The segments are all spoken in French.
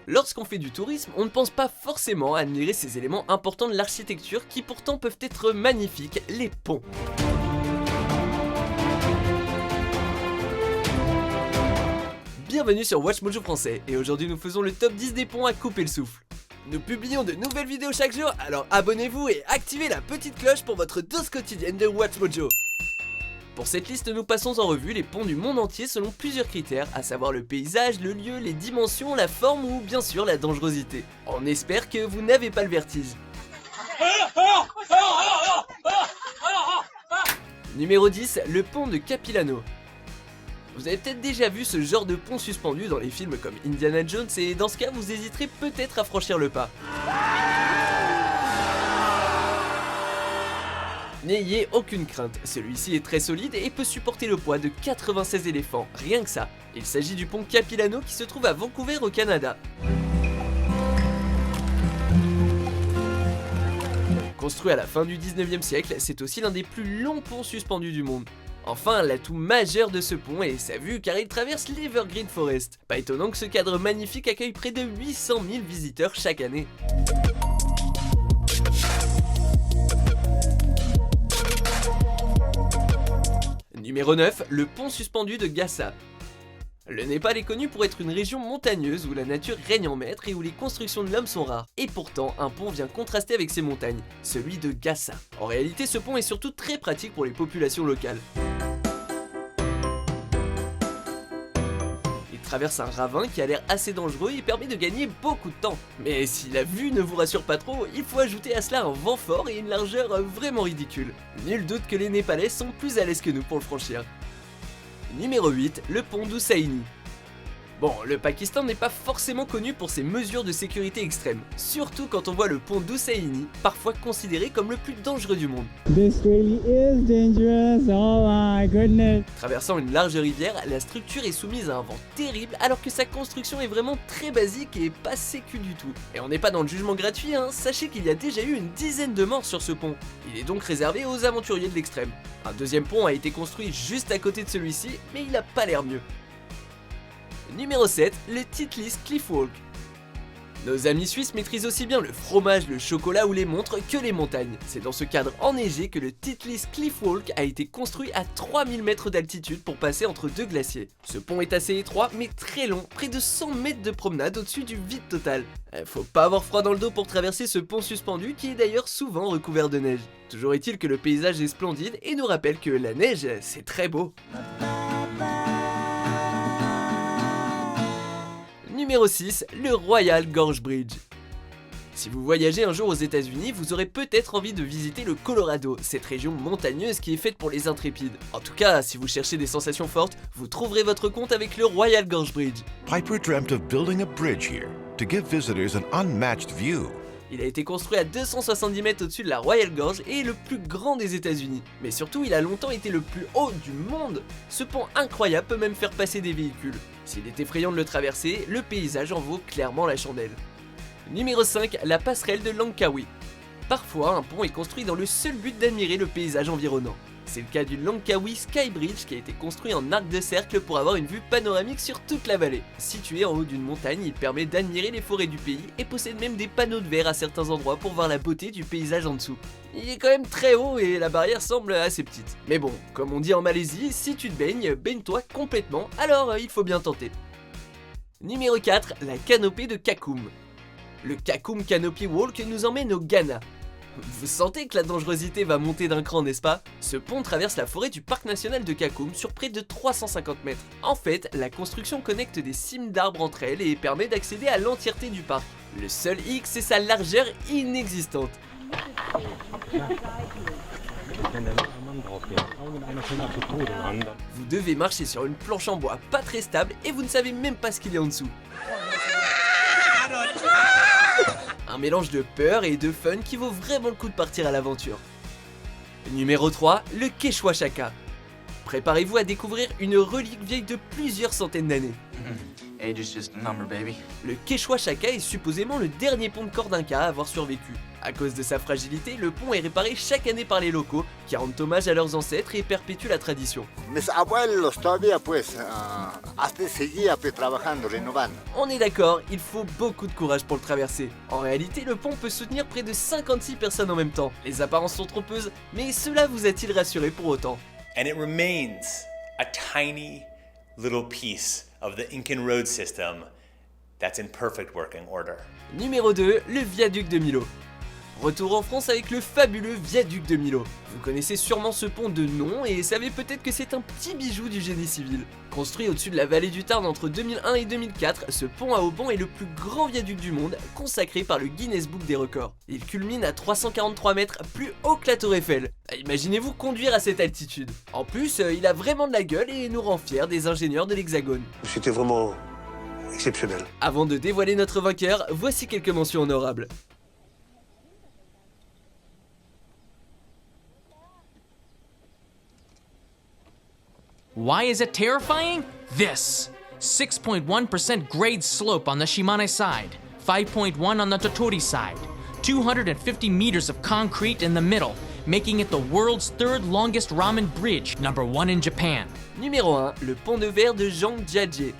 Lorsqu'on fait du tourisme, on ne pense pas forcément à admirer ces éléments importants de l'architecture qui pourtant peuvent être magnifiques, les ponts. Bienvenue sur Watch Mojo français, et aujourd'hui nous faisons le top 10 des ponts à couper le souffle. Nous publions de nouvelles vidéos chaque jour, alors abonnez-vous et activez la petite cloche pour votre dose quotidienne de Watch Mojo. Pour cette liste, nous passons en revue les ponts du monde entier selon plusieurs critères, à savoir le paysage, le lieu, les dimensions, la forme ou bien sûr la dangerosité. On espère que vous n'avez pas le vertige. Numéro 10, le pont de Capilano. Vous avez peut-être déjà vu ce genre de pont suspendu dans les films comme Indiana Jones et dans ce cas vous hésiterez peut-être à franchir le pas. N'ayez aucune crainte, celui-ci est très solide et peut supporter le poids de 96 éléphants, rien que ça. Il s'agit du pont Capilano qui se trouve à Vancouver au Canada. Construit à la fin du 19e siècle, c'est aussi l'un des plus longs ponts suspendus du monde. Enfin, l'atout majeur de ce pont est sa vue car il traverse l'Evergreen Forest. Pas étonnant que ce cadre magnifique accueille près de 800 000 visiteurs chaque année. Numéro 9, le pont suspendu de Gasa. Le Népal est connu pour être une région montagneuse où la nature règne en maître et où les constructions de l'homme sont rares. Et pourtant, un pont vient contraster avec ces montagnes, celui de Gasa. En réalité, ce pont est surtout très pratique pour les populations locales. Il traverse un ravin qui a l'air assez dangereux et permet de gagner beaucoup de temps. Mais si la vue ne vous rassure pas trop, il faut ajouter à cela un vent fort et une largeur vraiment ridicule. Nul doute que les Népalais sont plus à l'aise que nous pour le franchir. Numéro 8, le pont d'Hussaini. Bon, le Pakistan n'est pas forcément connu pour ses mesures de sécurité extrêmes, surtout quand on voit le pont d'Hussaini, parfois considéré comme le plus dangereux du monde. This really is dangerous, oh my goodness. Traversant une large rivière, la structure est soumise à un vent terrible alors que sa construction est vraiment très basique et pas sécu du tout. Et on n'est pas dans le jugement gratuit, hein, sachez qu'il y a déjà eu une dizaine de morts sur ce pont. Il est donc réservé aux aventuriers de l'extrême. Un deuxième pont a été construit juste à côté de celui-ci, mais il n'a pas l'air mieux. Numéro 7, le Titlis Cliff Walk. Nos amis suisses maîtrisent aussi bien le fromage, le chocolat ou les montres que les montagnes. C'est dans ce cadre enneigé que le Titlis Cliff Walk a été construit à 3000 mètres d'altitude pour passer entre deux glaciers. Ce pont est assez étroit mais très long, près de 100 mètres de promenade au-dessus du vide total. Faut pas avoir froid dans le dos pour traverser ce pont suspendu qui est d'ailleurs souvent recouvert de neige. Toujours est-il que le paysage est splendide et nous rappelle que la neige, c'est très beau. Numéro 6, le Royal Gorge Bridge. Si vous voyagez un jour aux États-Unis, vous aurez peut-être envie de visiter le Colorado, cette région montagneuse qui est faite pour les intrépides. En tout cas, si vous cherchez des sensations fortes, vous trouverez votre compte avec le Royal Gorge Bridge. Piper dreamt of building a bridge here to give visitors an unmatched view. Il a été construit à 270 mètres au-dessus de la Royal Gorge et est le plus grand des États-Unis. Mais surtout, il a longtemps été le plus haut du monde. Ce pont incroyable peut même faire passer des véhicules. S'il est effrayant de le traverser, le paysage en vaut clairement la chandelle. Numéro 5, la passerelle de Langkawi. Parfois, un pont est construit dans le seul but d'admirer le paysage environnant. C'est le cas du Langkawi Sky Bridge qui a été construit en arc de cercle pour avoir une vue panoramique sur toute la vallée. Situé en haut d'une montagne, il permet d'admirer les forêts du pays et possède même des panneaux de verre à certains endroits pour voir la beauté du paysage en dessous. Il est quand même très haut et la barrière semble assez petite. Mais bon, comme on dit en Malaisie, si tu te baignes, baigne-toi complètement, alors il faut bien tenter. Numéro 4, la canopée de Kakum. Le Kakum Canopy Walk nous emmène au Ghana. Vous sentez que la dangerosité va monter d'un cran, n'est-ce pas? Ce pont traverse la forêt du parc national de Kakum sur près de 350 mètres. En fait, la construction connecte des cimes d'arbres entre elles et permet d'accéder à l'entièreté du parc. Le seul hic, c'est sa largeur inexistante. Vous devez marcher sur une planche en bois pas très stable et vous ne savez même pas ce qu'il y a en dessous. Un mélange de peur et de fun qui vaut vraiment le coup de partir à l'aventure. Numéro 3, le Quechua Chaka. Préparez-vous à découvrir une relique vieille de plusieurs centaines d'années. Age is just a number, baby. Le Quechua Chaka est supposément le dernier pont de corde inca à avoir survécu. À cause de sa fragilité, le pont est réparé chaque année par les locaux, qui rendent hommage à leurs ancêtres et perpétuent la tradition. Mis abuelos todavía hasta seguía trabajando, renovando. On est d'accord, il faut beaucoup de courage pour le traverser. En réalité, le pont peut soutenir près de 56 personnes en même temps. Les apparences sont trompeuses, mais cela vous a-t-il rassuré pour autant? And it remains a tiny little piece of the Incan road system that's in perfect working order. Numéro 2, le viaduc de Milo. Retour en France avec le fabuleux viaduc de Milo. Vous connaissez sûrement ce pont de nom et savez peut-être que c'est un petit bijou du génie civil. Construit au-dessus de la vallée du Tarn entre 2001 et 2004, ce pont à haubans est le plus grand viaduc du monde, consacré par le Guinness Book des records. Il culmine à 343 mètres, plus haut que la Tour Eiffel. Imaginez-vous conduire à cette altitude. En plus, il a vraiment de la gueule et nous rend fiers des ingénieurs de l'Hexagone. C'était vraiment exceptionnel. Avant de dévoiler notre vainqueur, voici quelques mentions honorables. Why is it terrifying? This 6.1% grade slope on the Shimane side, 5.1 on the Tottori side, 250 meters of concrete in the middle, making it the world's third longest ramen bridge, #1 in Japan. Numéro 1, le pont de verre de Zhangjiajie.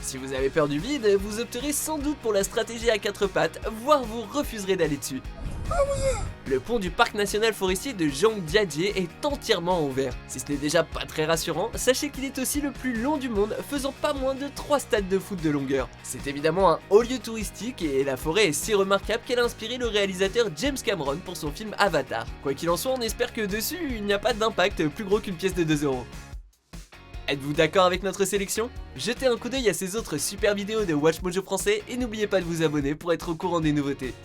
Si vous avez peur du vide, vous opterez sans doute pour la stratégie à 4 pattes, voire vous refuserez d'aller dessus. Le pont du parc national forestier de Zhangjiajie est entièrement en verre. Si ce n'est déjà pas très rassurant, sachez qu'il est aussi le plus long du monde, faisant pas moins de 3 stades de foot de longueur. C'est évidemment un haut lieu touristique et la forêt est si remarquable qu'elle a inspiré le réalisateur James Cameron pour son film Avatar. Quoi qu'il en soit, on espère que dessus, il n'y a pas d'impact plus gros qu'une pièce de 2 €. Êtes-vous d'accord avec notre sélection? Jetez un coup d'œil à ces autres super vidéos de WatchMojo français et n'oubliez pas de vous abonner pour être au courant des nouveautés.